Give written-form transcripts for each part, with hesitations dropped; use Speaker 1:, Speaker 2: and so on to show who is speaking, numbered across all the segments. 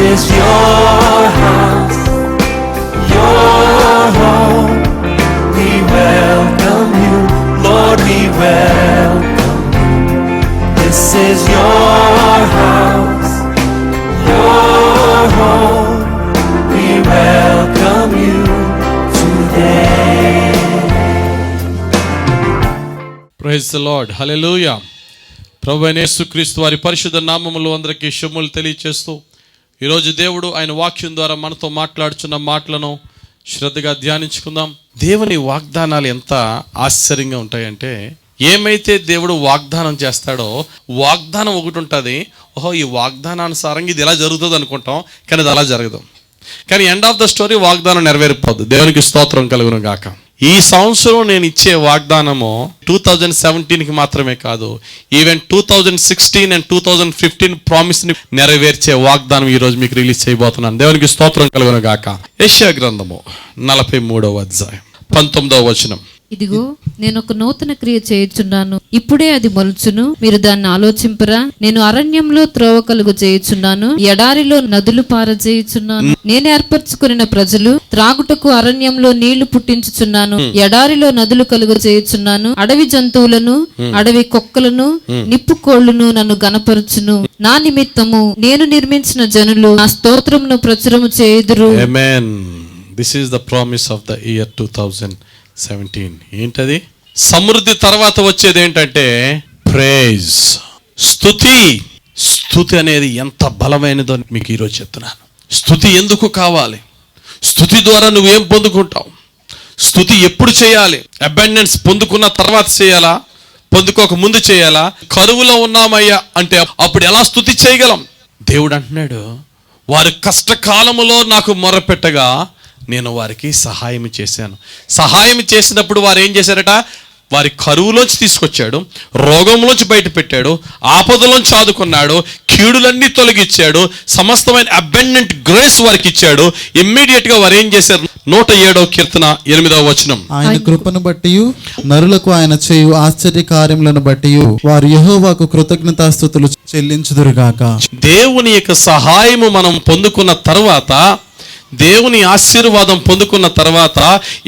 Speaker 1: is your house, your home. We welcome you, Lord, we welcome you. This is your house, your home. We welcome you today.
Speaker 2: Praise the Lord. Hallelujah. ప్రభువైన యేసుక్రీస్తు వారి పరిశుద్ధ నామములో అందరికీ శుభములు తెలియచేస్తూ ఈరోజు దేవుడు ఆయన వాక్యం ద్వారా మనతో మాట్లాడుచున్న మాటలను శ్రద్ధగా ధ్యానించుకుందాం. దేవుని వాగ్దానాలు ఎంత ఆశ్చర్యంగా ఉంటాయంటే, ఏమైతే దేవుడు వాగ్దానం చేస్తాడో వాగ్దానం ఒకటి ఉంటుంది. ఓహో, ఈ వాగ్దానానుసారంగా ఇది ఎలా జరుగుతుంది అనుకుంటాం, కానీ అది అలా జరగదు. కానీ ఎండ్ ఆఫ్ ద స్టోరీ వాగ్దానం నెరవేరిపోద్దు. దేవునికి స్తోత్రం కలుగును గాక. ఈ సంవత్సరం నేను ఇచ్చే వాగ్దానము 2017కి మాత్రమే కాదు, ఈవెన్ 2016 అండ్ 2015 ప్రామిస్ని నెరవేర్చే వాగ్దానం ఈరోజు మీకు రిలీజ్ చేయబోతున్నాను. దేవునికి స్తోత్రం కలుగును గాక. యెషయా గ్రంథము 43వ అధ్యాయం 19వ వచనం.
Speaker 3: ఇదిగో నేను ఒక నూతన క్రియ చేయుచున్నాను, ఇప్పుడే అది మొలుచును, మీరు దాన్ని ఆలోచింపరా? నేను అరణ్యంలో త్రోవ కలుగు చేయుచున్నాను, ఎడారిలో నదులు పారజేయుచున్నాను. నేను ఏర్పరచుకున్న ప్రజలు త్రాగుటకు అరణ్యంలో నీళ్లు పుట్టించుచున్నాను, ఎడారిలో నదులు కలుగు చేయుచున్నాను. అడవి జంతువులను, అడవి కుక్కలను, నిప్పు కోళ్లను నన్ను గనపరచును. నా నిమిత్తము నేను నిర్మించిన జనులు నా స్తోత్రమును ప్రచురము చేయుదురు.
Speaker 2: ఆమేన్. This is the promise of the year 2017. ఏంటది? సమృద్ధి తర్వాత వచ్చేది ఏంటంటే ప్రైజ్, స్తుతి. స్తుతి అనేది ఎంత బలమైనదో మీకు ఈరోజు చెప్తున్నాను. స్తుతి ఎందుకు కావాలి? స్తుతి ద్వారా నువ్వేం పొందుకుంటావు? స్తుతి ఎప్పుడు చేయాలి? అబాండెన్స్ పొందుకున్న తర్వాత చేయాలా, పొందుకోక ముందు చేయాలా? కరువులో ఉన్నామయ్యా అంటే అప్పుడు ఎలా స్తుతి చేయగలం? దేవుడు అంటున్నాడు, వారి కష్టకాలములో నాకు మొరపెట్టగా నేను వారికి సహాయం చేశాను. సహాయం చేసినప్పుడు వారు ఏం చేశారట? వారి కరువులోంచి తీసుకొచ్చాడు, రోగంలోంచి బయట పెట్టాడు, ఆపదలోంచి ఆదుకున్నాడు, కీడులన్నీ తొలగించాడు, సమస్తమైన అబండెంట్ గ్రేస్ వారికి ఇచ్చాడు. ఇమ్మీడియట్ గా వారు ఏం చేశారు? 107వ కీర్తన 8వ వచనం.
Speaker 4: ఆయన కృపను బట్టి నరులకు ఆయన చేయు ఆశ్చర్య కార్యములను బట్టి వారు యెహోవాకు కృతజ్ఞతాస్తుతులు చెల్లించుదురుగాక.
Speaker 2: దేవుని యొక్క సహాయము మనం పొందుకున్న తర్వాత, దేవుని ఆశీర్వాదం పొందుకున్న తర్వాత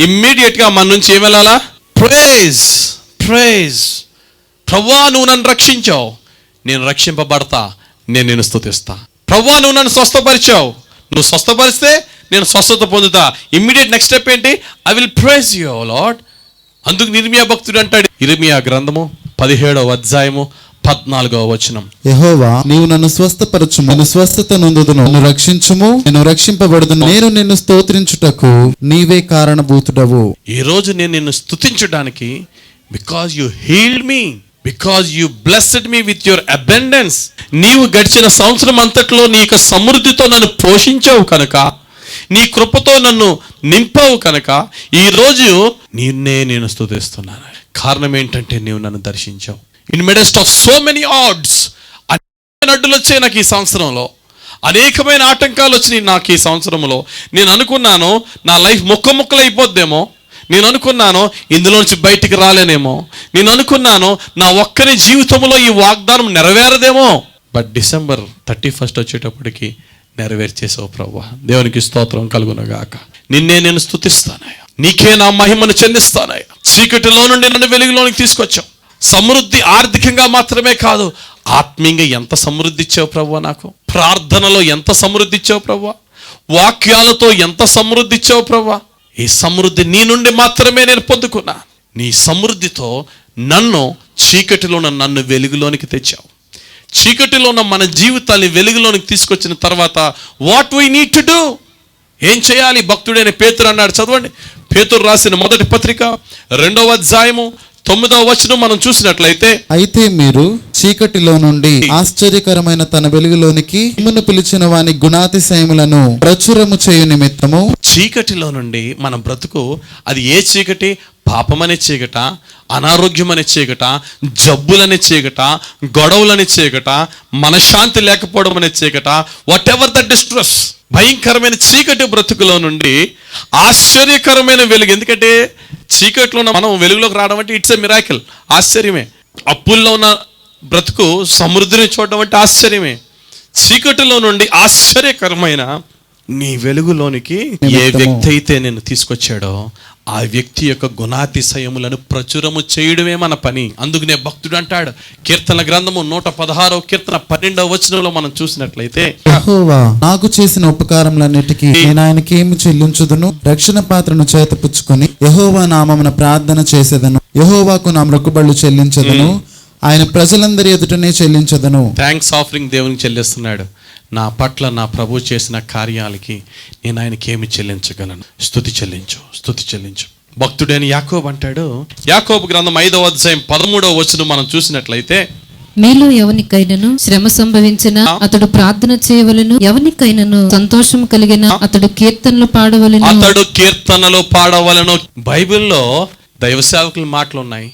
Speaker 2: ఇమ్మీడియట్ గా మన నుంచి ఏం వెళ్ళాలా? Praise, praise. ప్రభువా, నువ్వు నన్ను రక్షించావు, నేను రక్షింపబడతా, నేను నిన్ను స్తుతిస్తా. ప్రభువా, నువ్వు నన్ను స్వస్థపరిచావు, నువ్వు స్వస్థపరిస్తే నేను స్వస్థత పొందుతా. ఇమ్మీడియట్ నెక్స్ట్ స్టెప్ ఏంటి? I will praise you Lord. అందుకు ఇర్మియా భక్తుడు అంటాడు, ఇర్మియా గ్రంథము 17వ అధ్యాయము 14వ వచనం.
Speaker 4: యెహోవా, నీవు నన్ను స్వస్థపరచుము, నేను స్వస్థత నొందుదును, నన్ను రక్షించుము, నేను రక్షింపబడుదును, నేను నిన్ను స్తోత్రించుటకు నీవే కారణభూతుడవు.
Speaker 2: ఈ రోజు నేను నిన్ను స్తుతించడానికి, because you healed me, because you blessed me with your abundance. నీవు గడిచిన సంవత్సరం అంతట్లో నీ యొక్క సమృద్ధితో నన్ను పోషించావు కనుక, నీ కృపతో నన్ను నింపావు కనుక ఈ రోజు నేను స్తుతిస్తున్నాను. కారణం ఏంటంటే నీవు నన్ను దర్శించావు. In midst of so many odds, అనేక అడ్డులు వచ్చాయి నాకు ఈ సంవత్సరంలో, అనేకమైన ఆటంకాలు వచ్చినాయి నాకు ఈ సంవత్సరంలో. నేను అనుకున్నాను నా లైఫ్ ముక్కలైపోద్దేమో, నేను అనుకున్నాను ఇందులోంచి బయటికి రాలేనేమో, నేను అనుకున్నాను నా ఒక్కరి జీవితంలో ఈ వాగ్దానం నెరవేరదేమో. బట్ December 31 వచ్చేటప్పటికి నెరవేర్చేసావు ప్రభువా. దేవునికి స్తోత్రం కలుగునుగాక. నిన్నే నేను స్తుతిస్తానయ్యా, నీకే నా మహిమను చెల్లిస్తానయ్యా. చీకటిలో నుండి నన్ను వెలుగులోనికి తీసుకొచ్చావు. సమృద్ధి ఆర్థికంగా మాత్రమే కాదు, ఆత్మీయంగా ఎంత సమృద్ధి ఇచ్చావు ప్రభువా. నాకు ప్రార్థనలో ఎంత సమృద్ధి ఇచ్చావు ప్రభువా, వాక్యాలతో ఎంత సమృద్ధి ఇచ్చావు ప్రభువా. ఈ సమృద్ధి నీ నుండి మాత్రమే నేను పొందుకున్నా. నీ సమృద్ధితో నన్ను చీకటిలో నన్ను వెలుగులోనికి తెచ్చావు. చీకటిలో ఉన్న మన జీవితాన్ని వెలుగులోనికి తీసుకొచ్చిన తర్వాత what we need to do, ఏం చేయాలి? భక్తుడైన పేతురు అన్నాడు, చదవండి. పేతురు రాసిన మొదటి పత్రిక 2వ అధ్యాయము 9వ వచనం మనం చూసినట్లయితే,
Speaker 4: అయితే మీరు చీకటిలో నుండి ఆశ్చర్యకరమైన తన వెలుగులోనికి మిమ్మును పిలిచిన వాని గుణాతిశయములను ప్రచురము చేయు నిమిత్తము.
Speaker 2: చీకటిలో నుండి మన బ్రతుకు, అది ఏ చీకటి? పాపమనే చీకట, అనారోగ్యమనే చీకట, జబ్బులనే చీకట, గొడవలనే చీకట, మనశ్శాంతి లేకపోవడం అనే చీకట, వాట్ ఎవర్ ద డిస్ట్రెస్, భయంకరమైన చీకటి బ్రతుకులో నుండి ఆశ్చర్యకరమైన వెలుగు. ఎందుకంటే చీకట్లో మనం వెలుగులోకి రావడం అంటే ఇట్స్ ఎ మిరాకిల్, ఆశ్చర్యమే. అప్పుల్లో ఉన్న బ్రతుకు సమృద్ధిని చూడడం అంటే ఆశ్చర్యమే. చీకటిలో నుండి ఆశ్చర్యకరమైన నీ వెలుగులోనికి ఏ వ్యక్తి అయితే నేను తీసుకొచ్చాడో ఆ వ్యక్తి యొక్క గుణాతిశయములను ప్రచురము చేయడమే మన పని. అందుకనే భక్తుడు అంటాడు, కీర్తన గ్రంథము 116వ కీర్తన 12వ వచనంలో మనం చూసినట్లయితే,
Speaker 4: యెహోవా నాకు చేసిన ఉపకారములన్నిటికీ నేను ఆయనకి ఏమి చెల్లించుదును? రక్షణ పాత్రను చేతపుచ్చుకొని యెహోవా నామమున ప్రార్థన చేసేదను. యెహోవాకు నా మొక్కుబళ్ళు చెల్లించదను, ఆయన ప్రజలందరి ఎదుటనే చెల్లించదను.
Speaker 2: థ్యాంక్స్ ఆఫరింగ్ దేవునికి చెల్లిస్తున్నాడు. నా పట్ల నా ప్రభు చేసిన కార్యాలకి నేను ఆయనకి ఏమి చెల్లించగలను? స్తుతి చెల్లించు, స్తుతి చెల్లించు. భక్తుడైన యాకోబు అంటాడు, యాకోబు గ్రంథం 5వ అధ్యాయం 13వ వచనం మనం చూసినట్లయితే,
Speaker 3: మీలో ఎవనికైనను శ్రమ సంభవించిన అతడు ప్రార్థన చేయవలెను, ఎవనికైనను సంతోషం కలిగిన అతడు కీర్తనలు పాడవలెను.
Speaker 2: అతడు కీర్తనలు పాడవలెను. బైబిల్లో దైవ సేవకుల మాటలు ఉన్నాయి,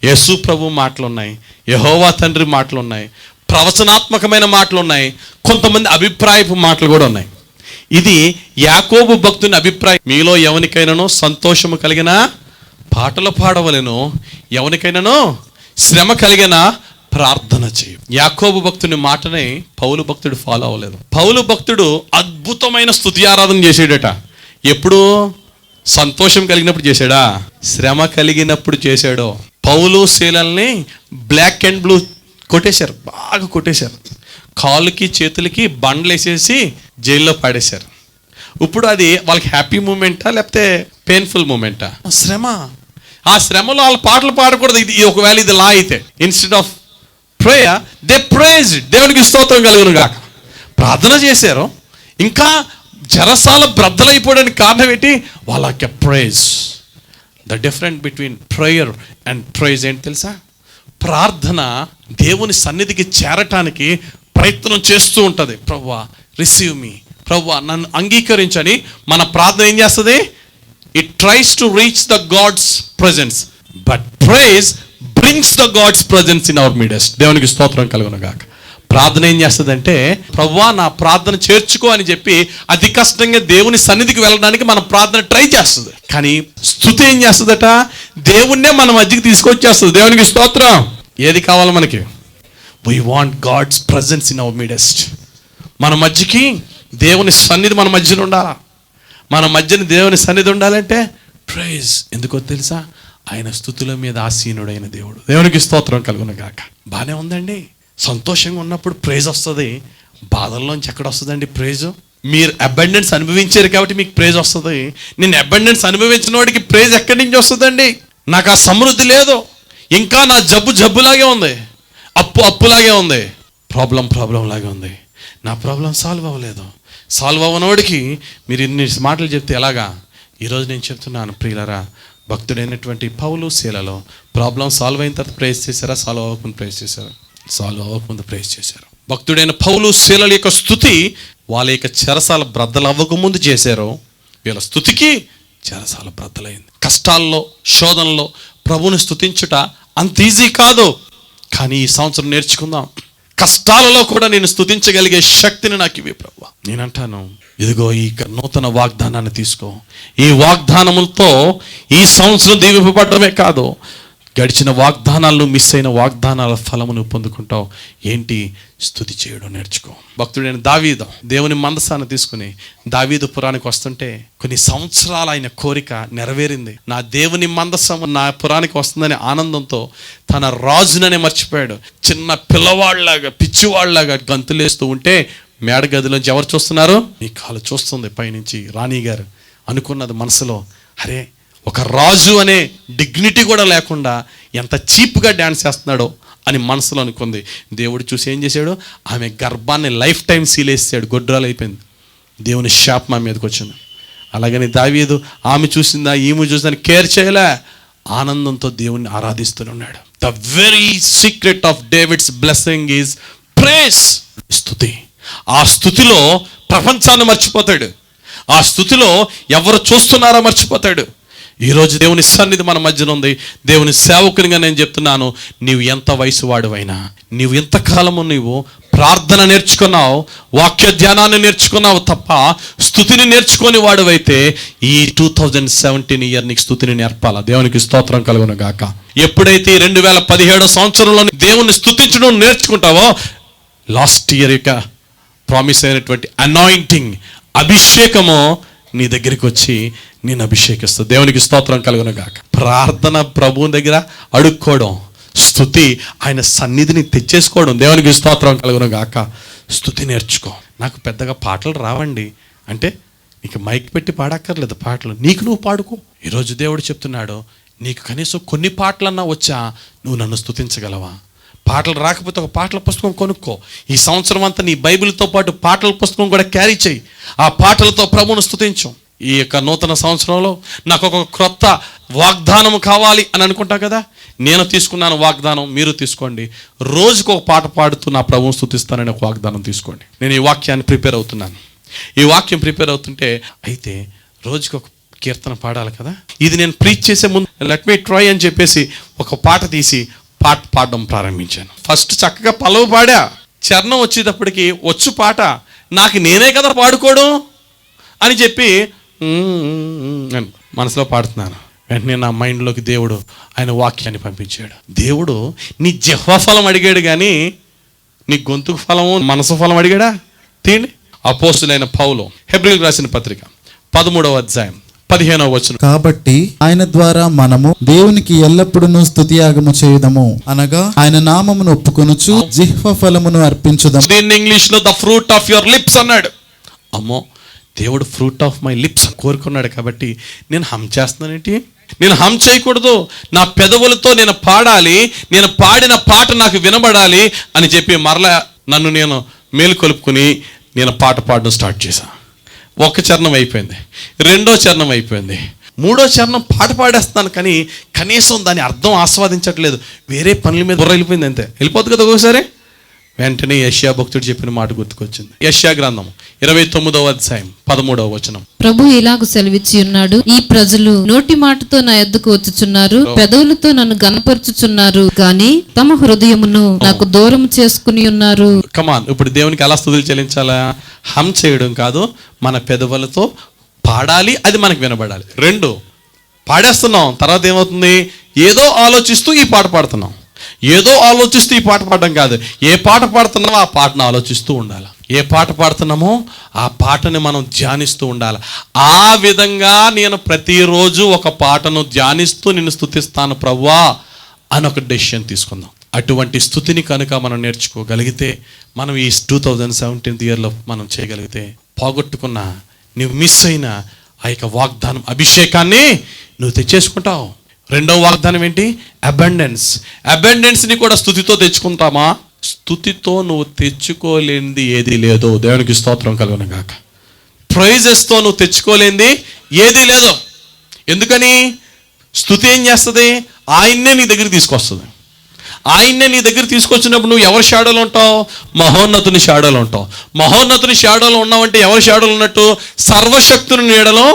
Speaker 2: యేసు ప్రభు మాటలు ఉన్నాయి, యెహోవా తండ్రి మాటలు ఉన్నాయి, ప్రవచనాత్మకమైన మాటలు ఉన్నాయి, కొంతమంది అభిప్రాయపు మాటలు కూడా ఉన్నాయి. ఇది యాకోబు భక్తుని అభిప్రాయం. మీలో ఎవరికైనానో సంతోషము కలిగిన పాటలు పాడవలెను, ఎవరికైనానో శ్రమ కలిగిన ప్రార్థన చేయు. యాకోబు భక్తుని మాటని పౌలు భక్తుడు ఫాలో అవ్వలేదు. పౌలు భక్తుడు అద్భుతమైన స్తుతి ఆరాధన చేసాడట. ఎప్పుడు? సంతోషం కలిగినప్పుడు చేశాడా? శ్రమ కలిగినప్పుడు చేశాడో? పౌలు శీలల్ని బ్లాక్ అండ్ బ్లూ కొట్టేశారు, బాగా కొట్టేశారు. కాళ్ళకి చేతులకి బండ్లు వేసేసి జైల్లో పాడేశారు. ఇప్పుడు అది వాళ్ళకి హ్యాపీ మూమెంటా లేకపోతే పెయిన్ఫుల్ మూమెంటా? శ్రమ. ఆ శ్రమలో వాళ్ళు పాటలు పాడకూడదు. ఇది ఒకవేళ ఇది లా అయితే, instead of prayer they praise. దేవునికి స్తోత్రం కలుగును గాక. ప్రార్థన చేశారు, ఇంకా జరసాల బ్రద్దలైపోవడానికి కారణం ఏంటి? వాళ్ళకి praise. The different between prayer and praise ఏంటి తెలుసా? ప్రార్థన దేవుని సన్నిధికి చేరటానికి ప్రయత్నం చేస్తూ ఉంటుంది. ప్రభువా రిసీవ్ మీ, ప్రభువా నన్ను అంగీకరించని మన ప్రార్థన ఏం చేస్తుంది? It tries to reach the God's presence, but praise brings the God's presence in our midst. దేవునికి స్తోత్రం కలుగును గాక. ప్రార్థన ఏం చేస్తుందంటే, ప్రభువా నా ప్రార్థన చేర్చుకో అని చెప్పి అతి కష్టంగా దేవుని సన్నిధికి వెళ్ళడానికి మన ప్రార్థన ట్రై చేస్తుంది. కానీ స్తుతి ఏం చేస్తుందట? దేవుణ్ణే మన మధ్యకి తీసుకొచ్చేస్తుంది. దేవునికి స్తోత్రం. ఏది కావాలి మనకి? We want God's presence in our midst. మన మధ్యకి దేవుని సన్నిధి మన మధ్యన ఉండాలా. మన మధ్యన దేవుని సన్నిధి ఉండాలంటే ప్రైజ్. ఎందుకో తెలుసా? ఆయన స్తుతుల మీద ఆసీనుడైన దేవుడు. దేవునికి స్తోత్రం కలుగును గాక. బాగానే ఉందండి. సంతోషంగా ఉన్నప్పుడు ప్రైజ్ వస్తుంది. బాధల్లోంచి ఎక్కడ వస్తుందండి ప్రైజ్? మీరు అబండెన్స్ అనుభవించారు కాబట్టి మీకు ప్రైజ్ వస్తుంది. నేను అబండెన్స్ అనుభవించిన వాడికి ప్రైజ్ ఎక్కడి నుంచి వస్తుందండి? నాకు ఆ సమృద్ధి లేదు, ఇంకా నా జబ్బులాగే ఉంది, అప్పులాగే ఉంది, ప్రాబ్లం లాగే ఉంది. నా ప్రాబ్లం సాల్వ్ అవ్వలేదు. సాల్వ్ అవ్వనోడికి మీరు ఇన్ని మాటలు చెప్తే ఎలాగా? ఈరోజు నేను చెప్తున్నాను ప్రియులరా, భక్తుడైనటువంటి పౌలు శీలలో ప్రాబ్లం సాల్వ్ అయిన తర్వాత ప్రైజ్ చేశారా? సాల్వ్ అవ్వకుండా ప్రైజ్ చేశారా? సాల్వ్ అవ్వకముందు ప్రైజ్ చేశారు. భక్తుడైన పౌలు శీలల యొక్క స్తుతి వాళ్ళ యొక్క చెరసాల బ్రద్దలు అవ్వకముందు చేశారు. వీళ్ళ స్తుతికి చెరసాల బ్రద్దలైంది. కష్టాల్లో, శోధనలో ప్రభువుని స్తుతించుట అంత ఈజీ కాదు. కానీ ఈ సంవత్సరం నేర్చుకుందాం, కష్టాలలో కూడా నేను స్తుతించగలిగే శక్తిని నాకు ఇవి ప్రభువా. నేనంటాను, ఇదిగో ఈ నూతన వాగ్దానాన్ని తీసుకో. ఈ వాగ్దానములతో ఈ సంవత్సరం దీవింపబడమే కాదు, గడిచిన వాగ్దానాలను, మిస్ అయిన వాగ్దానాల ఫలమును పొందుకుంటావు. ఏంటి? స్తుతి చేయడం నేర్చుకో. భక్తుడైన దావీదు దేవుని మందసాన్ని తీసుకుని దావీదు పురానికి వస్తుంటే కొన్ని సంవత్సరాలు ఆయన కోరిక నెరవేరింది. నా దేవుని మందసం నా పురానికి వస్తుందనే ఆనందంతో తన రాజుననే మర్చిపోయాడు. చిన్న పిల్లవాళ్ళలాగా, పిచ్చివాళ్ళలాగా గంతులేస్తూ ఉంటే మేడగదిలోంచి ఎవరు చూస్తున్నారు? నీ కాలు చూస్తుంది పైనుంచి రాణి గారు. అనుకున్నది మనసులో, అరే ఒక రాజు అనే డిగ్నిటీ కూడా లేకుండా ఎంత చీప్గా డ్యాన్స్ చేస్తున్నాడో అని మనసులో అనుకుంది. దేవుడు చూసి ఏం చేశాడు? ఆమె గర్భాన్ని లైఫ్ టైం సీలేసాడు. గొడ్రాలు అయిపోయింది. దేవుని శాపం ఆమె మీదకి వచ్చింది. అలాగని దావీదు ఆమె చూసిందా, ఈమె చూసిందని కేర్ చేయలే, ఆనందంతో దేవుణ్ణి ఆరాధిస్తున్నాడు. The very secret of David's blessing is praise. స్తుతి. ఆ స్తుతిలో ప్రపంచాన్ని మర్చిపోతాడు. ఆ స్తుతిలో ఎవరు చూస్తున్నారో మర్చిపోతాడు. ఈరోజు దేవుని సన్నిధి మన మధ్యన ఉంది. దేవుని సేవకునిగా నేను చెప్తున్నాను, నీవు ఎంత వయసు వాడువైనా, నీవు ఎంతకాలము నీవు ప్రార్థన నేర్చుకున్నావు, వాక్య ధ్యానాన్ని నేర్చుకున్నావు తప్ప స్తుతిని నేర్చుకొని వాడువైతే ఈ 2017 ఇయర్ నీకు స్తుతిని నేర్పాలా. దేవునికి స్తోత్రం కలుగును గాక. ఎప్పుడైతే 2017 సంవత్సరంలో దేవుని స్తుతించడం నేర్చుకుంటావో, లాస్ట్ ఇయర్ యొక్క ప్రామిస్ అయినటువంటి అనాయింటింగ్, అభిషేకము నీ దగ్గరికి వచ్చి నేను అభిషేకిస్తా. దేవునికి స్తోత్రం కలుగును గాక. ప్రార్థన ప్రభువుని దగ్గర అడుక్కోవడం, స్తుతి ఆయన సన్నిధిని తెచ్చేసుకోవడం. దేవునికి స్తోత్రం కలుగును గాక. స్తుతి నేర్చుకో. నాకు పెద్దగా పాటలు రావండి అంటే నీకు మైక్ పెట్టి పాడక్కర్లేదు, పాటలు నీకు నువ్వు పాడుకో. ఈరోజు దేవుడు చెప్తున్నాడు, నీకు కనీసం కొన్ని పాటలన్నా వచ్చా, నువ్వు నన్ను స్తుతించగలవా? పాటలు రాకపోతే ఒక పాటల పుస్తకం కొనుక్కో. ఈ సంవత్సరం అంతా నీ బైబిల్తో పాటు పాటల పుస్తకం కూడా క్యారీ చేయి. ఆ పాటలతో ప్రభువును స్తుతించు. ఈ యొక్క నూతన సంవత్సరంలో నాకు ఒక క్రొత్త వాగ్దానం కావాలి అని అనుకుంటా కదా, నేను తీసుకున్నాను వాగ్దానం, మీరు తీసుకోండి. రోజుకు ఒక పాట పాడుతూ నా ప్రభువును స్తుతిస్తానని ఒక వాగ్దానం తీసుకోండి. నేను ఈ వాక్యాన్ని ప్రిపేర్ అవుతున్నాను. ఈ వాక్యం ప్రిపేర్ అవుతుంటే అయితే రోజుకు ఒక కీర్తన పాడాలి కదా. ఇది నేను ప్రీచ్ చేసే ముందు లెట్ మీ ట్రై అని చెప్పేసి ఒక పాట తీసి పాడడం ప్రారంభించాను. ఫస్ట్ చక్కగా పల్లవి పాడా, చరణం వచ్చేటప్పటికి వచ్చు పాట నాకు నేనే కదా పాడుకోవడం అని చెప్పి మనసులో పాడుతున్నాను. వెంటనే నా మైండ్లోకి దేవుడు ఆయన వాక్యాన్ని పంపించాడు. దేవుడు నీ జిహ్వ ఫలం అడిగాడు కానీ నీ గొంతుకు ఫలము మనసు ఫలం అడిగాడా? తీయండి. అపోస్తులైన పౌలు హెబ్రీయులకు రాసిన పత్రిక 13వ అధ్యాయం 15వ వచనం.
Speaker 4: కాబట్టి ఆయన ద్వారా మనము దేవునికి ఎల్లప్పుడూ స్తుతియాగము చేయుదము, అనగా ఆయన నామమును ఒప్పుకొనుచు జిహ్వ ఫలమును అర్పించుదాము.
Speaker 2: దీన్ని ఇంగ్లీష్ లో the fruit of your lips అన్నాడు. అమ్మో, దేవుడు ఫ్రూట్ ఆఫ్ మై లిప్స్ కోరుకున్నాడు కాబట్టి నేను హమ్ చేస్తున్నానేంటి? నేను హమ్ చేయకూడదు. నా పెదవులతో నేను పాడాలి, నేను పాడిన పాట నాకు వినబడాలి అని చెప్పి మరలా నన్ను నేను మేలుకొలుపుకుని నేను పాట పాడడం స్టార్ట్ చేశాను. ఒక చరణం అయిపోయింది, రెండో చరణం అయిపోయింది, మూడో చరణం పాట పాడేస్తున్నాను కానీ కనీసం దాని అర్థం ఆస్వాదించట్లేదు. వేరే పనుల మీద బుర్ర వెళ్ళిపోయింది, అంతే. వెళ్ళిపోతుంది కదా ఒకసారి. వెంటనే యెషయా భక్తుడు చెప్పిన మాట గుర్తుకొచ్చింది. యెషయా గ్రంథం 29వ అధ్యాయం 13వ వచనం.
Speaker 3: ప్రభు ఇలాగు సెలవిచ్చి ఉన్నాడు, ఈ ప్రజలు నోటి మాటతో నా యొద్దకు వచ్చుచున్నారు, పెదవులతో నన్ను గనపరుచుచున్నారు, కానీ తమ హృదయమును నాకు దూరం చేసుకుని ఉన్నారు.
Speaker 2: కమాన్, ఇప్పుడు దేవునికి ఎలా స్తుతులు చెల్లించాలా? హమ్ చేయడం కాదు, మన పెదవులతో పాడాలి, అది మనకు వినబడాలి. రెండు పాడేస్తున్నాం, తర్వాత ఏమవుతుంది? ఏదో ఆలోచిస్తూ ఈ పాట పాడుతున్నాం. ఏదో ఆలోచిస్తూ ఈ పాట పాడడం కాదు, ఏ పాట పాడుతున్నామో ఆ పాటను ఆలోచిస్తూ ఉండాలి. ఏ పాట పాడుతున్నామో ఆ పాటని మనం ధ్యానిస్తూ ఉండాలి. ఆ విధంగా నేను ప్రతిరోజు ఒక పాటను ధ్యానిస్తూ నిన్ను స్తుతిస్తాను ప్రభువా అని ఒక డెసిషన్ తీసుకుందాం. అటువంటి స్తుతిని కనుక మనం నేర్చుకోగలిగితే, మనం ఈ 2017 ఇయర్లో మనం చేయగలిగితే, పోగొట్టుకున్న నువ్వు మిస్ అయిన ఆ యొక్క వాగ్దానం అభిషేకాన్ని నువ్వు తెచ్చేసుకుంటావు. రెండవ వాగ్దానం ఏంటి? అబండెన్స్. అబండెన్స్ని కూడా స్తుతితో తెచ్చుకుంటామా? స్తుతితో నువ్వు తెచ్చుకోలేనిది ఏది లేదో. దేవునికి స్తోత్రం కలుగును గాక. ప్రైజెస్తో నువ్వు తెచ్చుకోలేనిది ఏది లేదు. ఎందుకని? స్తుతి ఏం చేస్తుంది? ఆయన్నే నీ దగ్గర తీసుకొస్తుంది. ఆయన్నే నీ దగ్గర తీసుకొచ్చినప్పుడు నువ్వు ఎవరి షాడోలో ఉంటావు? మహోన్నతుని షాడోలో ఉంటావు. మహోన్నతుని షాడోలో ఉన్నావంటే ఎవరి షాడోలో ఉన్నట్టు? సర్వశక్తుని నీడలో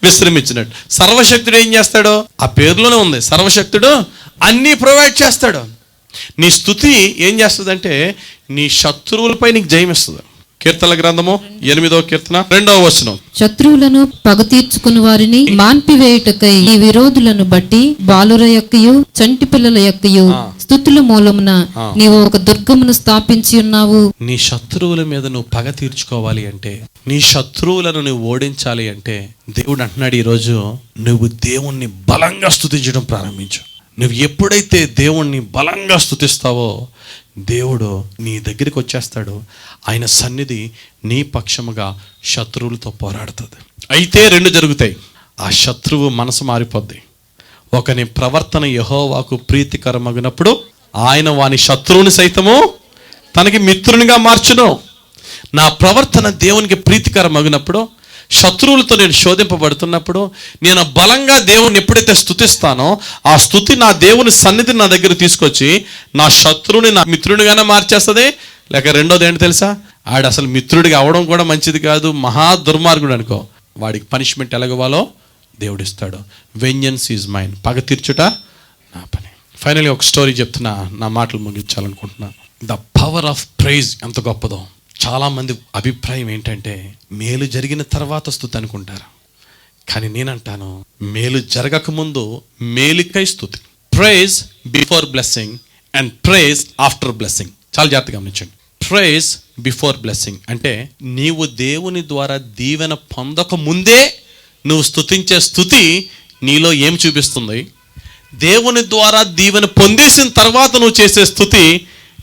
Speaker 2: విశ్రమించినట్టు. సర్వశక్తుడు ఏం చేస్తాడు? ఆ పేరులోనే ఉంది, సర్వశక్తుడు అన్నీ ప్రొవైడ్ చేస్తాడు. నీ స్తుతి ఏం చేస్తుందంటే నీ శత్రువులపై నీకు జయమిస్తుంది. కీర్తనల గ్రంథము 8వ కీర్తన 2వ వచనం.
Speaker 3: శత్రువులను పగ తీర్చుకుని వారిని మాన్పివేయుటకై ఈ విరోధులను బట్టి బాలుర యొక్కయు చంటి పిల్లల యొక్కయు స్తుతుల మూలమున నీవు ఒక దుర్గమును స్థాపించి ఉన్నావు.
Speaker 2: నీ శత్రువుల మీద నువ్వు పగ తీర్చుకోవాలి అంటే, నీ శత్రువులను నువ్వు ఓడించాలి అంటే, దేవుడు అంటున్నాడు ఈరోజు నువ్వు దేవుణ్ణి బలంగా స్తుతించడం ప్రారంభించు. నువ్వు ఎప్పుడైతే దేవుణ్ణి బలంగా స్తుతిస్తావో దేవుడు నీ దగ్గరికి వచ్చేస్తాడు. ఆయన సన్నిధి నీ పక్షముగా శత్రువులతో పోరాడుతుంది. అయితే రెండు జరుగుతాయి. ఆ శత్రువు మనసు మారిపోద్ది. ఒకని ప్రవర్తన యెహోవాకు ప్రీతికరమగినప్పుడు ఆయన వాని శత్రువుని సైతము తనకి మిత్రునిగా మార్చును. నా ప్రవర్తన దేవునికి ప్రీతికరమగినప్పుడు, శత్రువులతో నేను శోధింపబడుతున్నప్పుడు, నేను బలంగా దేవుని ఎప్పుడైతే స్తుతిస్తానో ఆ స్తుతి నా దేవుని సన్నిధిని నా దగ్గర తీసుకొచ్చి నా శత్రువుని నా మిత్రుడిగానే మార్చేస్తుంది. లేక రెండోది ఏంటి తెలుసా? ఆడు అసలు మిత్రుడిగా అవడం కూడా మంచిది కాదు, మహా దుర్మార్గుడు అనుకో. వాడికి పనిష్మెంట్ ఎలాగవాలో దేవుడు ఇస్తాడు. Vengeance is mine. పగ తీర్చుట నా పని. ఫైనల్గా ఒక స్టోరీ చెప్తున్నా, నా మాటలు ముగించాలనుకుంటున్నా. ద పవర్ ఆఫ్ ప్రైజ్ ఎంత గొప్పదో. చాలామంది అభిప్రాయం ఏంటంటే మేలు జరిగిన తర్వాత స్తుతి అనుకుంటారు. కానీ నేనంటాను మేలు జరగకముందు మేలుకై స్తుతి. Praise before blessing and praise after blessing. చాలా జాగ్రత్తగా గమనించండి. ప్రైజ్ బిఫోర్ బ్లెస్సింగ్ అంటే నీవు దేవుని ద్వారా దీవెన పొందక ముందే నువ్వు స్తుతించే స్తుతి నీలో ఏం చూపిస్తుంది, దేవుని ద్వారా దీవెన పొందేసిన తర్వాత నువ్వు చేసే స్తుతి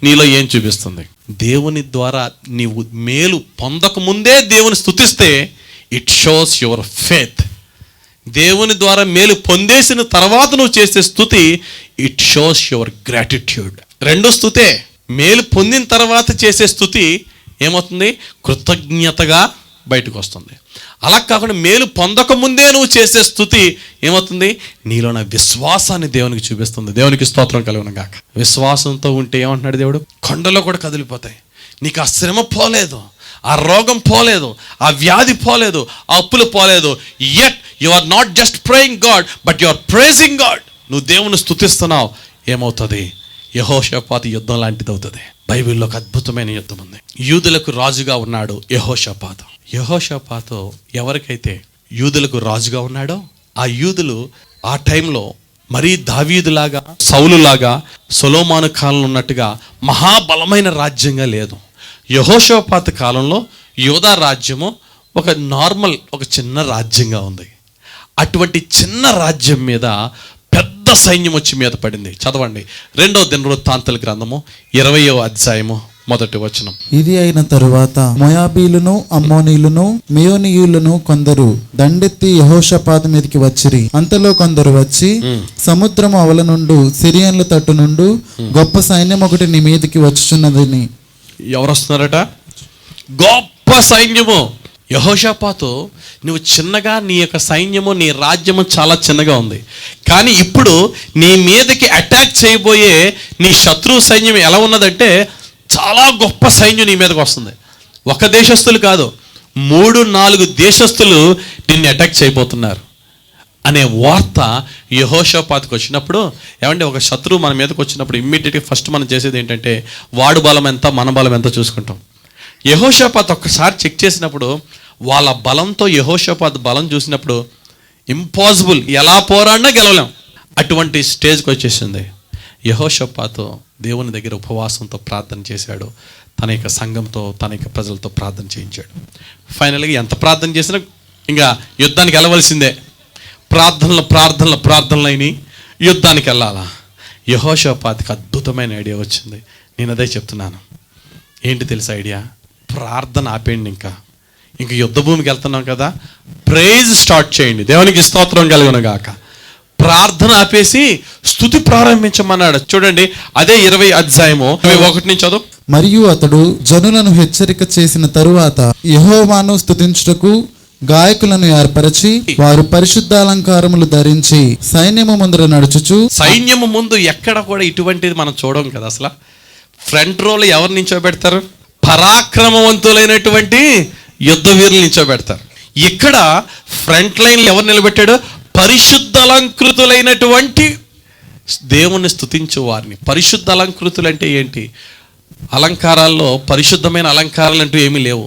Speaker 2: నీలో ఏం చూపిస్తుంది. దేవుని ద్వారా నీవు మేలు పొందక ముందే దేవుని స్తుతిస్తే ఇట్ షోస్ యువర్ ఫేత్. దేవుని ద్వారా మేలు పొందేసిన తర్వాత నువ్వు చేసే స్తుతి ఇట్ షోస్ యువర్ గ్రాటిట్యూడ్. రెండు స్తుతే. మేలు పొందిన తర్వాత చేసే స్తుతి ఏమవుతుంది, కృతజ్ఞతగా బయటకు వస్తుంది. అలా కాకుండా మేలు పొందక ముందే నువ్వు చేసే స్తుతి ఏమవుతుంది, నీలోన విశ్వాసాన్ని దేవునికి చూపిస్తుంది. దేవునికి స్తోత్రం కలుగును గాక. విశ్వాసంతో ఉంటే ఏమంటున్నాడు దేవుడు, కొండలో కూడా కదిలిపోతాయి. నీకు ఆ శ్రమ పోలేదు, ఆ రోగం పోలేదు, ఆ వ్యాధి పోలేదు, ఆ అప్పులు పోలేదు. Yet you are not just praying God but you are praising God. నువ్వు దేవుని స్తుతిస్తున్నావు, ఏమవుతుంది, యెహోషాపాతు యుద్ధం లాంటిది అవుతుంది. బైబిల్లో ఒక అద్భుతమైన యుద్ధం ఉంది. యూదులకు రాజుగా ఉన్నాడు యెహోషాపాతు. యెహోషాపాతు ఎవరికైతే యూదులకు రాజుగా ఉన్నాడో ఆ యూదులు ఆ టైంలో మరీ దావీదులాగా, సౌలులాగా, సొలొమోను కాలంలో ఉన్నట్టుగా మహాబలమైన రాజ్యంగా లేదు. యెహోషాపాతు కాలంలో యూదా రాజ్యము ఒక నార్మల్, ఒక చిన్న రాజ్యంగా ఉంది. అటువంటి చిన్న రాజ్యం మీద పెద్ద సైన్యం వచ్చి మీద పడింది. చదవండి 2వ దినవృత్తాంతాల గ్రంథము 20వ అధ్యాయము 1వ వచనం.
Speaker 4: ఇది అయిన తరువాత మోయాబీలును, అమ్మోనీయులను, మెయోనీయులను కొందరు దండెత్తి యెహోషాపాతు మీదకి వచ్చిరి. అంతలో కొందరు వచ్చి సముద్రము అవల నుండు, సిరియన్ల తట్టు నుండు గొప్ప సైన్యం ఒకటి నీ మీదకి వచ్చుచున్నదని.
Speaker 2: ఎవరు వస్తున్నారట? గొప్ప సైన్యము. యెహోషాపాతు, నువ్వు చిన్నగా, నీ యొక్క సైన్యము, నీ రాజ్యము చాలా చిన్నగా ఉంది, కానీ ఇప్పుడు నీ మీదకి అటాక్ చేయబోయే నీ శత్రువు సైన్యం ఎలా ఉన్నదంటే చాలా గొప్ప సైన్యం నీ మీదకి వస్తుంది. ఒక దేశస్తులు కాదు, 3-4 దేశస్తులు నిన్ను అటాక్ చేయబోతున్నారు అనే వార్త యెహోషాపాతుకు వచ్చినప్పుడు, ఏమంటే ఒక శత్రువు మన మీదకి వచ్చినప్పుడు ఇమ్మీడియట్గా ఫస్ట్ మనం చేసేది ఏంటంటే వాడు బలం ఎంత, మన బలం ఎంత చూసుకుంటాం. యెహోషాపాతు ఒక్కసారి చెక్ చేసినప్పుడు వాళ్ళ బలంతో యెహోషాపాతు బలం చూసినప్పుడు ఇంపాసిబుల్, ఎలా పోరాడినా గెలవలేం, అటువంటి స్టేజ్కి వచ్చేసింది. యెహోషాపాతు దేవుని దగ్గర ఉపవాసంతో ప్రార్థన చేశాడు. తన యొక్క సంఘంతో, తన యొక్క ప్రజలతో ప్రార్థన చేయించాడు. ఫైనల్గా ఎంత ప్రార్థన చేసినా ఇంకా యుద్ధానికి వెళ్ళవలసిందే. ప్రార్థనలు అయినాయి, యుద్ధానికి వెళ్ళాలా. యెహోషాపాతుకి అద్భుతమైన ఐడియా వచ్చింది. నేను అదే చెప్తున్నాను. ఏంటి తెలుసా ఐడియా? ప్రార్థన ఆపేయండి, ఇంకా యుద్ధ భూమికి వెళ్తున్నాం కదా, ప్రైజ్ స్టార్ట్ చేయండి. దేవునికి స్తోత్రం కలుగును గాక. ప్రార్థన ఆపేసి స్తుతి ప్రారంభించమన్నాడు. చూడండి అదే 20వ అధ్యాయము 21 నుంచి చదువు.
Speaker 4: మరియు అతడు జనులను హెచ్చరిక చేసిన తరువాత యెహోవాను స్తుతించుటకు గాయకులను ఏర్పరచి వారు పరిశుద్ధ అలంకారములు ధరించి సైన్యము ముందర నడుచుచు.
Speaker 2: సైన్యము ముందు ఎక్కడ కూడా ఇటువంటిది మనం చూడం కదా. అసలు ఫ్రంట్ రోలో ఎవరు నించోబెడతారు? పరాక్రమవంతులైనటువంటి యుద్ధ వీరులు నించోబెడతారు. ఇక్కడ ఫ్రంట్ లైన్ ఎవరు నిలబెట్టాడు? పరిశుద్ధ అలంకృతులైనటువంటి దేవుణ్ణి స్తుతించు వారిని. పరిశుద్ధ అలంకృతులు అంటే ఏంటి? అలంకారాల్లో పరిశుద్ధమైన అలంకారాలు అంటూ ఏమీ లేవు.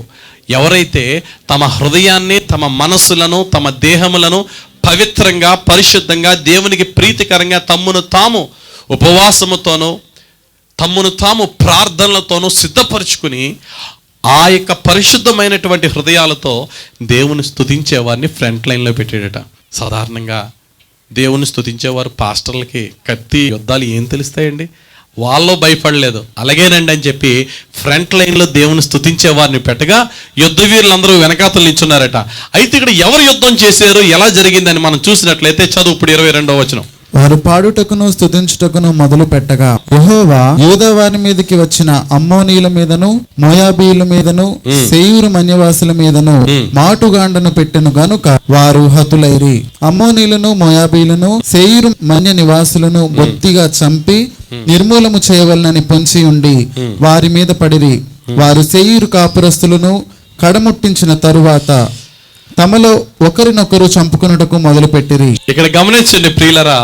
Speaker 2: ఎవరైతే తమ హృదయాన్ని, తమ మనస్సులను, తమ దేహములను పవిత్రంగా, పరిశుద్ధంగా, దేవునికి ప్రీతికరంగా తమ్మును తాము ఉపవాసముతోనూ, తమ్మును తాము ప్రార్థనలతోనూ సిద్ధపరుచుకుని ఆ యొక్క పరిశుద్ధమైనటువంటి హృదయాలతో దేవుని స్తుతించేవారిని ఫ్రంట్ లైన్లో పెట్టాడట. సాధారణంగా దేవుని స్తుతించేవారు పాస్టర్లకి కత్తి యుద్ధాలు ఏం తెలుస్తాయండి? వాళ్ళు భయపడలేదు. అలాగేనండి అని చెప్పి ఫ్రంట్ లైన్లో దేవుని స్తుతించే వారిని పెట్టగా యుద్ధ వీరులందరూ వెనకాతలు నిల్చున్నారట. అయితే ఇక్కడ ఎవరు యుద్ధం చేశారు, ఎలా జరిగిందని మనం చూసినట్లయితే చదువు ఇప్పుడు 22వ వచనం.
Speaker 4: వారు పాడుటకును స్తుతించుటకును మొదలు పెట్టగా యెహోవా యూదా వారి మీదకి వచ్చిన అమ్మోనీయుల మీదను, మోయాబీయుల మీదను, శేయూరు మన్యవాసుల మీదను మాటుగాండను పెట్టెను గనుక వారు హతులైరి. అమ్మోనీయులను, మోయాబీయులను, శేయూరు మన్య నివాసులను బొత్తిగా చంపి నిర్మూలము చేయవలనని పొంచి ఉండి వారి మీద పడిరి. వారు శేయూరు కాపురస్తులను కడముట్టించిన తరువాత తమలో ఒకరినొకరు చంపుకున్నటకు మొదలు పెట్టిరి.
Speaker 2: ఇక్కడ గమనించండి ప్రియులరా,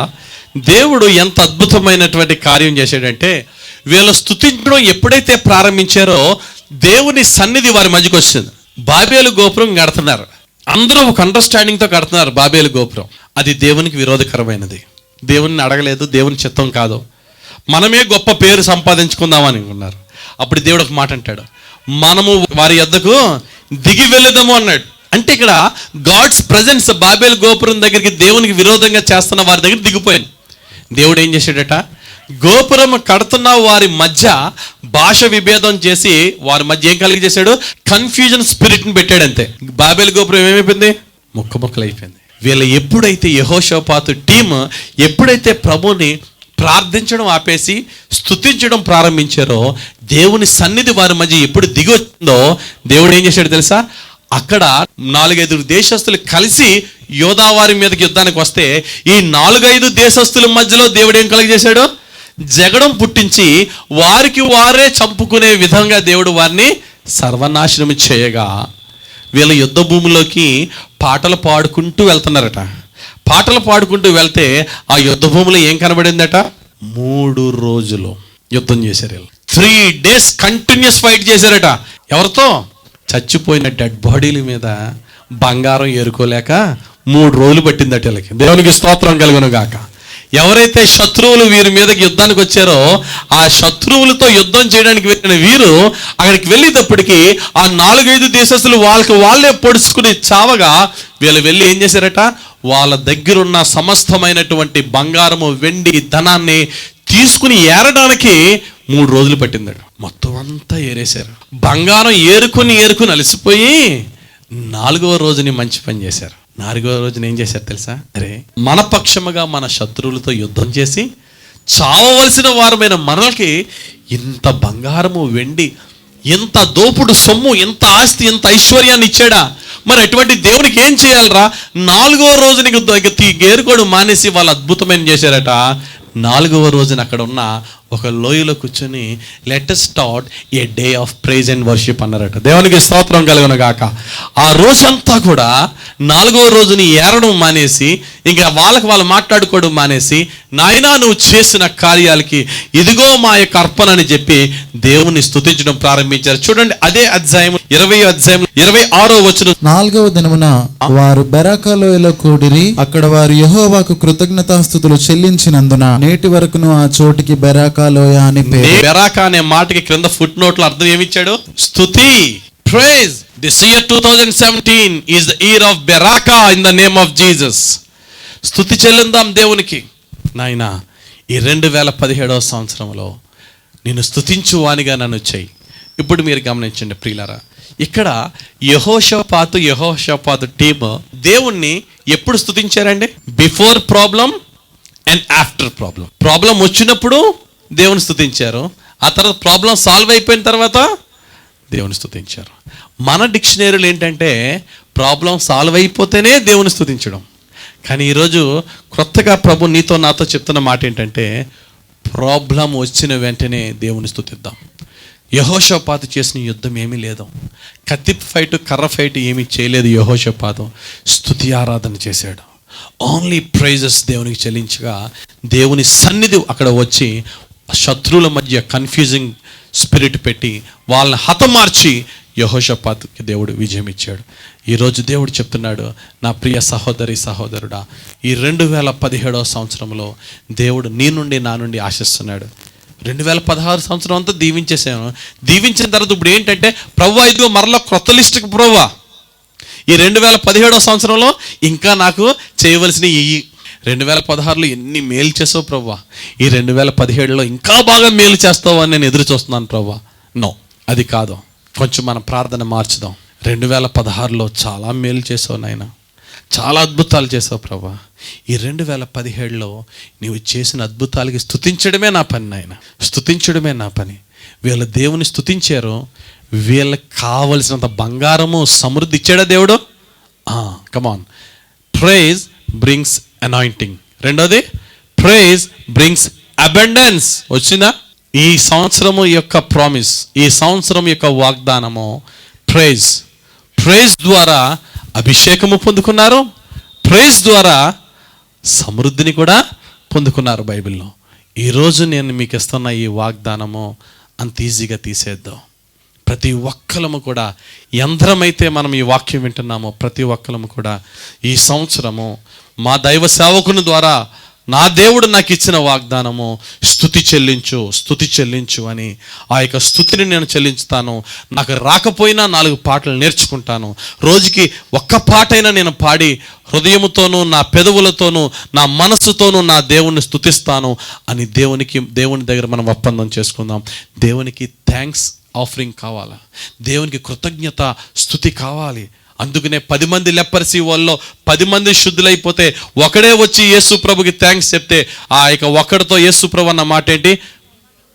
Speaker 2: దేవుడు ఎంత అద్భుతమైనటువంటి కార్యం చేశాడంటే, వీళ్ళు స్తుతించడం ఎప్పుడైతే ప్రారంభించారో దేవుని సన్నిధి వారి మధ్యకి వచ్చింది. బాబేలు గోపురం కడుతున్నారు, అందరూ ఒక అండర్స్టాండింగ్తో కడుతున్నారు. బాబేలు గోపురం అది దేవునికి విరోధకరమైనది, దేవుని అడగలేదు, దేవుని చిత్తం కాదు, మనమే గొప్ప పేరు సంపాదించుకుందామని అనుకున్నారు. అప్పుడు దేవుడు ఒక మాట అంటాడు, మనము వారి యొద్దకు దిగి వెళ్ళదము అన్నాడు. అంటే ఇక్కడ గాడ్స్ ప్రజెన్స్ బాబేలు గోపురం దగ్గరికి దేవునికి విరోధంగా చేస్తున్న వారి దగ్గర దిగిపోయింది. దేవుడు ఏం చేశాడట, గోపురం కడుతున్న వారి మధ్య భాష విభేదం చేసి వారి మధ్య ఏం కలిగి చేశాడు, కన్ఫ్యూజన్ స్పిరిట్ని పెట్టాడు. అంతే. బాబేలు గోపురం ఏమైపోయింది, ముక్కలు అయిపోయింది. వీళ్ళు ఎప్పుడైతే యెహోషాపాతు టీం ఎప్పుడైతే ప్రభుని ప్రార్థించడం ఆపేసి స్తుతించడం ప్రారంభించారో, దేవుని సన్నిధి వారి మధ్య ఎప్పుడు దిగి వచ్చిందో దేవుడు ఏం చేశాడు తెలుసా, అక్కడ 4-5 దేశస్తులు కలిసి యోధావారి మీదకి యుద్ధానికి వస్తే ఈ 4-5 దేశస్తుల మధ్యలో దేవుడు ఏం కలిగజేశాడు, జగడం పుట్టించి వారికి వారే చంపుకునే విధంగా దేవుడు వారిని సర్వనాశనం చేయగా, వీళ్ళ యుద్ధ భూమిలోకి పాటలు పాడుకుంటూ వెళ్తున్నారట. పాటలు పాడుకుంటూ వెళ్తే ఆ యుద్ధ భూమిలో ఏం కనబడిందట, 3 రోజులు యుద్ధం చేశారు వీళ్ళు. 3 days కంటిన్యూస్ ఫైట్ చేశారట. ఎవరితో, చచ్చిపోయిన డెడ్ బాడీల మీద బంగారం ఏరుకోలేక 3 రోజులు పట్టిందట వీళ్ళకి. దేవునికి స్తోత్రం కలుగును గాక. ఎవరైతే శత్రువులు వీరి మీదకి యుద్ధానికి వచ్చారో ఆ శత్రువులతో యుద్ధం చేయడానికి వెళ్ళిన వీరు అక్కడికి వెళ్ళేటప్పటికి ఆ 4-5 దేశస్తులు వాళ్ళే పొడుచుకుని చావగా వీళ్ళు వెళ్ళి ఏం చేశారట, వాళ్ళ దగ్గరున్న సమస్తమైనటువంటి బంగారము, వెండి, ధనాన్ని తీసుకుని ఏరడానికి 3 రోజులు పట్టిందట. మొత్తం అంతా ఏరేశారు. బంగారం ఏరుకుని అలసిపోయి 4వ రోజుని మంచి పని చేశారు. 4వ రోజున ఏం చేశారు తెలుసా, అరే మన పక్షముగా మన శత్రువులతో యుద్ధం చేసి చావవలసిన వారమైన మనకి ఇంత బంగారము, వెండి, ఇంత దోపుడు సొమ్ము, ఇంత ఆస్తి, ఇంత ఐశ్వర్యాన్ని ఇచ్చాడా, మరి అటువంటి దేవునికి ఏం చేయాలరా, 4వ రోజునికి ఏరుకోవడం మానేసి వాళ్ళు అద్భుతమైన చేశారట. 4వ రోజున అక్కడ ఉన్న ఒక లోయలో కూర్చొని let us start a day of praise and worship అన్నారట. దేవునికి స్తోత్రం కలుగును గాక. ఆ రోజంతా కూడా 4వ రోజుని ఏరడం మానేసి, ఇంకా వాళ్ళు మాట్లాడుకోవడం మానేసి, నాయనా నువ్వు చేసిన కార్యాలకి ఇదిగో మా యొక్క అర్పణ అని చెప్పి దేవుని స్తుతించడం ప్రారంభించారు. చూడండి అదే అధ్యాయం 20వ అధ్యాయం 26వ వచనం.
Speaker 4: 4వ దినమున వారు బెరాకా లోయలో కూడిరి. అక్కడ వారు యెహోవాకు కృతజ్ఞతాస్తుతులు చెల్లించినందున నేటి వరకును ఆ చోటికి బెరాకా లోయ అని పేరు.
Speaker 2: బెరాకా అనే మాటకి క్రింద ఫుట్ నోట్ లో అర్థం ఏమిచ్చాడు, స్తుతి, praise. This year 2017 is the year of Beraka in the name of Jesus. స్తుతి చెల్లిందాం దేవునికి. నాయనా ఈ 2017వ సంవత్సరంలో నేను స్తుతించు వానిగా నన్ను చెయ్యి. ఇప్పుడు మీరు గమనించండి ప్రియులారా, ఇక్కడ యెహోషాపాతు టీమ్ దేవుణ్ణి ఎప్పుడు స్తుతించారండి, before problem and after problem. Problem వచ్చినప్పుడు దేవుని స్తుతించారు, ఆ తర్వాత ప్రాబ్లం సాల్వ్ అయిపోయిన తర్వాత దేవుని స్తుతించారు. మన డిక్షనరీలు ఏంటంటే ప్రాబ్లం సాల్వ్ అయిపోతేనే దేవుని స్తుతించడం. కానీ ఈరోజు కొత్తగా ప్రభు నీతో నాతో చెప్తున్న మాట ఏంటంటే ప్రాబ్లం వచ్చిన వెంటనే దేవుని స్తుతిద్దాం. యెహోషాపాతు చేసిన యుద్ధం ఏమీ లేదు, కత్తి ఫైట్, కర్ర ఫైట్ ఏమీ చేయలేదు. యెహోషాపాతు స్తుతి ఆరాధన చేశాడు. ఓన్లీ ప్రైజెస్ దేవునికి చెల్లించగా దేవుని సన్నిధి అక్కడ వచ్చి శత్రువుల మధ్య కన్ఫ్యూజింగ్ స్పిరిట్ పెట్టి వాళ్ళని హతమార్చి యెహోషాపాతుకి దేవుడు విజయం ఇచ్చాడు. ఈరోజు దేవుడు చెప్తున్నాడు, నా ప్రియ సహోదరుడా, ఈ 2017వ సంవత్సరంలో దేవుడు నీ నుండి నా నుండి ఆశిస్తున్నాడు. 2016 సంవత్సరం అంతా దీవించేసాను. దీవించిన తర్వాత ఇప్పుడు ఏంటంటే ప్రభువా ఇదిగో మరలా క్రొత్త లిస్టుకి ప్రభువా ఈ 2017వ సంవత్సరంలో ఇంకా నాకు చేయవలసిన ఈ 2016లో ఎన్ని మేలు చేసావు ప్రభువా, ఈ 2017లో ఇంకా బాగా మేలు చేస్తావు అని నేను ఎదురు చూస్తున్నాను ప్రభువా. నో, అది కాదు. కొంచెం మన ప్రార్థన మార్చుదాం. 2016లో చాలా మేలు చేసావు నాయన, చాలా అద్భుతాలు చేసావు ప్రభువా. ఈ 2017లో నీవు చేసిన అద్భుతాలకి స్తుతించడమే నా పని నాయన, స్తుతించడమే నా పని. వీళ్ళ దేవుని స్తుతించారు, వీళ్ళకి కావలసినంత బంగారము సమృద్ధి ఇచ్చాడా దేవుడు. కమాన్, ప్రైజ్ బ్రింగ్స్ అనాయింటింగ్. రెండోది ప్రైజ్ బ్రింగ్స్ అబండెన్స్. వచ్చిందా? ఈ సంవత్సరము యొక్క ప్రామిస్, ఈ సంవత్సరం యొక్క వాగ్దానము ప్రైజ్. ప్రైజ్ ద్వారా అభిషేకము పొందుకున్నారు, ప్రైజ్ ద్వారా సమృద్ధిని కూడా పొందుకున్నారు బైబిల్లో. ఈరోజు నేను మీకు ఇస్తున్న ఈ వాగ్దానము అంత ఈజీగా తీసేద్దాం. ప్రతి ఒక్కలము కూడా, యంత్రమైతే మనం ఈ వాక్యం వింటున్నామో ప్రతి ఒక్కలము కూడా ఈ సంవత్సరము మా దైవ సేవకుని ద్వారా నా దేవుడు నాకు ఇచ్చిన వాగ్దానము స్తుతి చెల్లించు అని. ఆ యొక్క స్తుతిని నేను చెల్లించుతాను. నాకు రాకపోయినా 4 పాటలు నేర్చుకుంటాను. రోజుకి ఒక్క పాటైనా నేను పాడి హృదయముతోనూ నా పెదవులతోనూ నా మనస్సుతోనూ నా దేవుణ్ణి స్తుతిస్తాను అని దేవుని దగ్గర మనం ఒప్పందం చేసుకుందాం. దేవునికి థ్యాంక్స్ ఆఫరింగ్ కావాలా, దేవునికి కృతజ్ఞత స్తుతి కావాలి. అందుకనే 10 మంది లెపర్సీ వాళ్ళలో 10 మంది శుద్ధులైపోతే ఒకడే వచ్చి యేసు ప్రభుకి థ్యాంక్స్ చెప్తే ఆ యొక్క ఒక్కడితో యేసు ప్రభు అన్న మాట ఏంటి,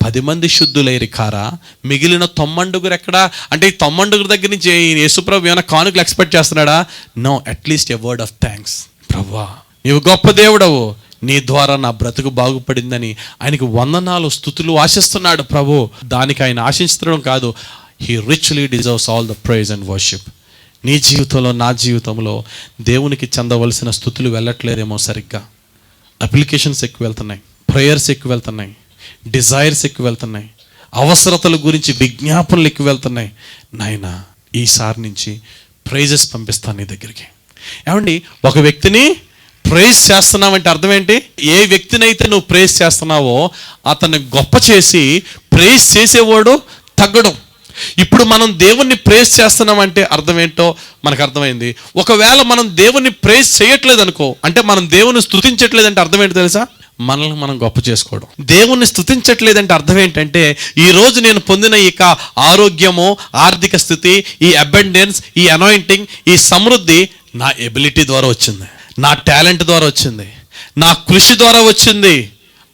Speaker 2: 10 మంది శుద్ధులైరి కారా, మిగిలిన 90 ఎక్కడా? అంటే ఈ 90 దగ్గర నుంచి యేసు ప్రభు ఏమైనా కానుకలు ఎక్స్పెక్ట్ చేస్తున్నాడా? No, at least a word of thanks. ప్రభువా నీవు గొప్ప దేవుడవు, నీ ద్వారా నా బ్రతుకు బాగుపడిందని ఆయనకు వందనాలు స్తుతులు ఆశిస్తున్నాడు ప్రభు. దానికి ఆయన ఆశించడం కాదు, he richly deserves all the praise and worship. నీ జీవితంలో నా జీవితంలో దేవునికి చెందవలసిన స్తుతులు వెళ్ళట్లేదేమో సరిగ్గా. అప్లికేషన్స్ ఎక్కువ వెళ్తున్నాయి, ప్రేయర్స్ ఎక్కువ వెళ్తున్నాయి, డిజైర్స్ ఎక్కువ వెళ్తున్నాయి, అవసరతల గురించి విజ్ఞాపనలు ఎక్కువ వెళ్తున్నాయి. నాయనా ఈసారి నుంచి ప్రైజెస్ పంపిస్తాను నీ దగ్గరికి. ఏమండి, ఒక వ్యక్తిని ప్రైజ్ చేస్తున్నావంటే అర్థం ఏంటి? ఏ వ్యక్తినైతే నువ్వు ప్రైజ్ చేస్తున్నావో అతన్ని గొప్ప చేసి ప్రైజ్ చేసేవాడు తగ్గడం. ఇప్పుడు మనం దేవుణ్ణి ప్రేజ్ చేస్తున్నామంటే అర్థం ఏంటో మనకు అర్థమైంది. ఒకవేళ మనం దేవుణ్ణి ప్రేజ్ చేయట్లేదు అనుకో, అంటే మనం దేవుని స్తుతించట్లేదంటే అర్థం ఏంటో తెలుసా? మనల్ని మనం గొప్ప చేసుకోవడం. దేవుణ్ణి స్తుతించట్లేదంటే అర్థం ఏంటంటే ఈరోజు నేను పొందిన ఇక ఆరోగ్యము, ఆర్థిక స్థితి, ఈ అబెండెన్స్, ఈ అనాయింటింగ్, ఈ సమృద్ధి నా ఎబిలిటీ ద్వారా వచ్చింది, నా టాలెంట్ ద్వారా వచ్చింది, నా కృషి ద్వారా వచ్చింది.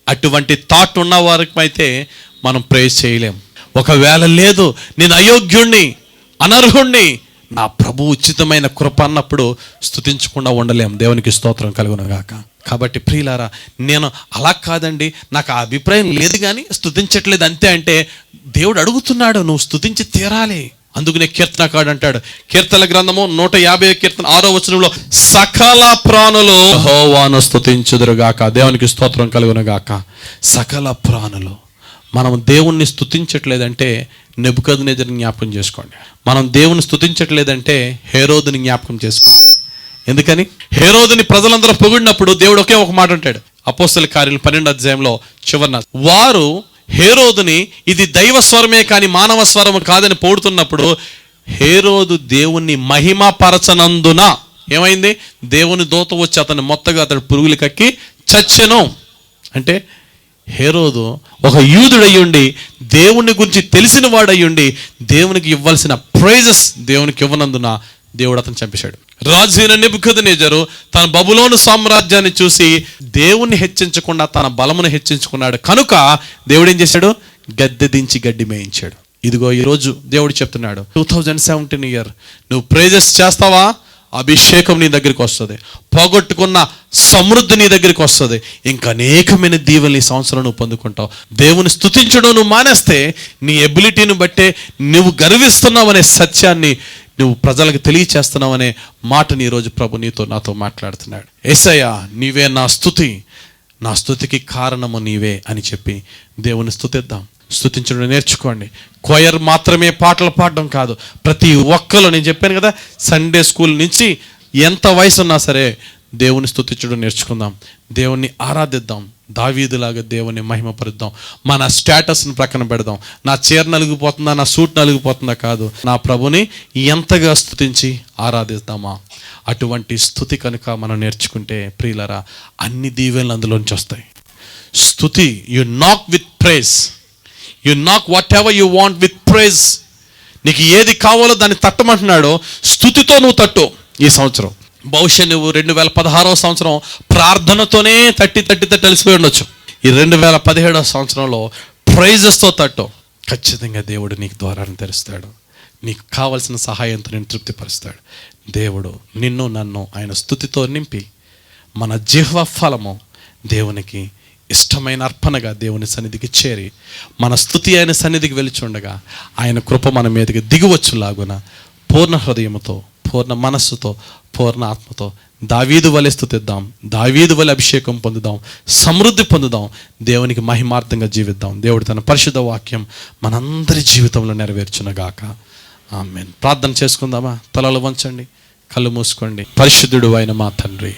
Speaker 2: అటువంటి థాట్ ఉన్న వారికి అయితే మనం ప్రేజ్ చేయలేం. ఒకవేళ లేదు, నేను అయోగ్యుణ్ణి, అనర్హుణ్ణి, నా ప్రభు ఉచితమైన కృప అన్నప్పుడు స్తుతించకుండా ఉండలేం. దేవునికి స్తోత్రం కలుగును గాక. కాబట్టి ప్రియులారా, నేను అలా కాదండి, నాకు ఆ అభిప్రాయం లేదు కానీ స్తుతించట్లేదు అంతే అంటే దేవుడు అడుగుతున్నాడు, నువ్వు స్తుతించి తీరాలి. అందుకనే కీర్తనకాడు అంటాడు, కీర్తన గ్రంథము 150 కీర్తన 6వ వచనంలో, సకల ప్రాణులు యెహోవాను స్తుతించుదురుగాక. దేవునికి స్తోత్రం కలుగును గాక. సకల ప్రాణులు. మనం దేవుణ్ణి స్తుతించట్లేదంటే నెబుకద్నెజరుని జ్ఞాపకం చేసుకోండి. మనం దేవుని స్తుతించట్లేదంటే హేరోదుని జ్ఞాపకం చేసుకోండి. ఎందుకని? హేరోదుని ప్రజలందరూ పొగిడినప్పుడు దేవుడు ఒకే ఒక మాట అంటాడు. అపోస్తల కార్యాలు 12వ అధ్యాయంలో చివరన, వారు హేరోదుని ఇది దైవ స్వరమే కానీ మానవ స్వరము కాదని పొగుడుతున్నప్పుడు హేరోదు దేవుణ్ణి మహిమపరచనందున ఏమైంది? దేవుని దూత వచ్చి అతను మొత్తగా అతడు పురుగులు కక్కి చచ్చెను. అంటే హేరోదు ఒక యూదుడయ్యుండి, దేవుని గురించి తెలిసిన వాడయ్యుండి, దేవునికి ఇవ్వాల్సిన ప్రైజెస్ దేవునికి ఇవ్వనందున దేవుడు అతను చంపేశాడు. రాజు అయిన నెబుకద్నెజరు తన బబులోను సామ్రాజ్యాన్ని చూసి దేవుణ్ణి హెచ్చించకుండా తన బలమును హెచ్చించుకున్నాడు. కనుక దేవుడు ఏం చేశాడు? గద్దె దించి గడ్డి మేయించాడు. ఇదిగో ఈరోజు దేవుడు చెప్తున్నాడు, 2017 ఇయర్ నువ్వు ప్రైజెస్ చేస్తావా? అభిషేకం నీ దగ్గరికి వస్తుంది, పోగొట్టుకున్న సమృద్ధి నీ దగ్గరికి వస్తుంది, ఇంకా అనేకమైన దీవెనలు ఈ సంవత్సరం నువ్వు పొందుకుంటావు. దేవుని స్తుతించడం నువ్వు మానేస్తే నీ ఎబిలిటీని బట్టే నువ్వు గర్విస్తున్నావు అనే సత్యాన్ని నువ్వు ప్రజలకు తెలియచేస్తున్నావు అనే మాటని ఈరోజు ప్రభు నాతో మాట్లాడుతున్నాడు. యేసయ్యా నీవే నా స్తుతి, నా స్తుతికి కారణము నీవే అని చెప్పి దేవుని స్తుతిద్దాం. స్తుతించడం నేర్చుకోండి. కొయర్ మాత్రమే పాటలు పాడడం కాదు, ప్రతి ఒక్కరు, నేను చెప్పాను కదా, సండే స్కూల్ నుంచి ఎంత వయసు ఉన్నా సరే దేవుని స్తుతించడం నేర్చుకుందాం, దేవుణ్ణి ఆరాధిద్దాం, దావీదులాగా దేవుని మహిమపరుద్దాం. మన స్టేటస్ని ప్రక్కన పెడదాం. నా చీర నలిగిపోతుందా, నా సూట్ నలిగిపోతుందా కాదు, నా ప్రభుని ఎంతగా స్తుతించి ఆరాధిద్దామా. అటువంటి స్తుతి కనుక మనం నేర్చుకుంటే ప్రియులరా, అన్ని దీవెనలు అందులోంచి వస్తాయి. స్తుతి, you knock with praise, you knock whatever you want with praise. నీకు ఏది కావాలో దాన్ని తట్టమంటున్నాడో స్తుతితో నువ్వు తట్టు. ఈ సంవత్సరం బహుశా నువ్వు 2016వ సంవత్సరం ప్రార్థనతోనే తట్టి తెలిసిపోయి ఉండొచ్చు. ఈ 2017వ సంవత్సరంలో ప్రైజెస్తో తట్టు. ఖచ్చితంగా దేవుడు నీకు ద్వారాన్ని తెరుస్తాడు, నీకు కావలసిన సహాయంతో నేను తృప్తిపరుస్తాడు. దేవుడు నిన్ను నన్ను ఆయన స్తుతితో నింపి మన జిహ్వ ఫలము దేవునికి ఇష్టమైన అర్పణగా దేవుని సన్నిధికి చేరి మన స్తుతి ఆయన సన్నిధికి వెలిచుండగా ఆయన కృప మన మీదకి దిగువచ్చులాగున పూర్ణ హృదయముతో, పూర్ణ మనస్సుతో, పూర్ణ ఆత్మతో దావీదు వలె స్తుతిద్దాం, దావీదు వలె అభిషేకం పొందుదాం, సమృద్ధి పొందుదాం, దేవునికి మహిమార్థంగా జీవిద్దాం. దేవుడు తన పరిశుద్ధ వాక్యం మనందరి జీవితంలో నెరవేర్చునగాక. ఆమేన్. ప్రార్థన చేసుకుందామా? తలలు వంచండి, కళ్ళు మూసుకోండి. పరిశుద్ధుడు అయిన మా తండ్రి,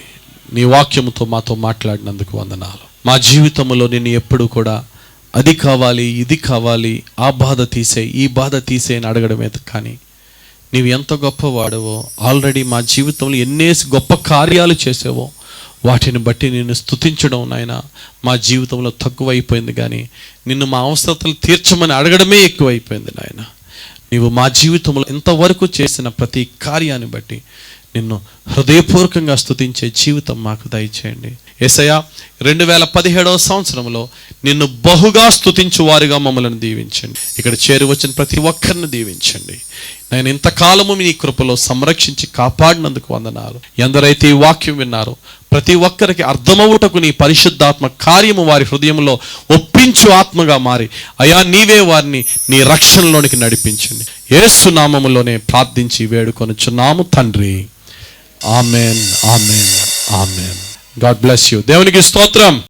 Speaker 2: నీ వాక్యముతో మాతో మాట్లాడినందుకు వందనాలు. మా జీవితంలో నిన్ను ఎప్పుడు కూడా అది కావాలి, ఇది కావాలి, ఆ బాధ తీసే, ఈ బాధ తీసే అని అడగడమే కానీ నీవు ఎంత గొప్పవాడవో, ఆల్రెడీ మా జీవితంలో ఎన్నేసి గొప్ప కార్యాలు చేసావో వాటిని బట్టి నిన్ను స్తుతించడం నాయన మా జీవితంలో తక్కువైపోయింది. కానీ నిన్ను మా అవసరతలు తీర్చమని అడగడమే ఎక్కువైపోయింది నాయన. నీవు మా జీవితంలో ఇంతవరకు చేసిన ప్రతి కార్యాన్ని బట్టి నిన్ను హృదయపూర్వకంగా స్తుతించే జీవితం మాకు దయచేయండి. యేసయ్యా, 2017వ సంవత్సరంలో నిన్ను బహుగా స్తుతించు వారిగా మమ్మల్ని దీవించండి. ఇక్కడ చేరి వచ్చిన ప్రతి ఒక్కరిని దీవించండి. నేను ఇంతకాలము మీ కృపలో సంరక్షించి కాపాడినందుకు వందనాలు. ఎందరైతే ఈ వాక్యం విన్నారో ప్రతి ఒక్కరికి అర్థమవుటకు నీ పరిశుద్ధాత్మ కార్యము వారి హృదయంలో ఒప్పించు ఆత్మగా మారి అయా నీవే వారిని నీ రక్షణలోనికి నడిపించండి. యేసు నామములోనే ప్రార్థించి వేడుకొనుచున్నాము తండ్రి. Amen, amen, amen. God bless you. దేవునికి స్తోత్రం.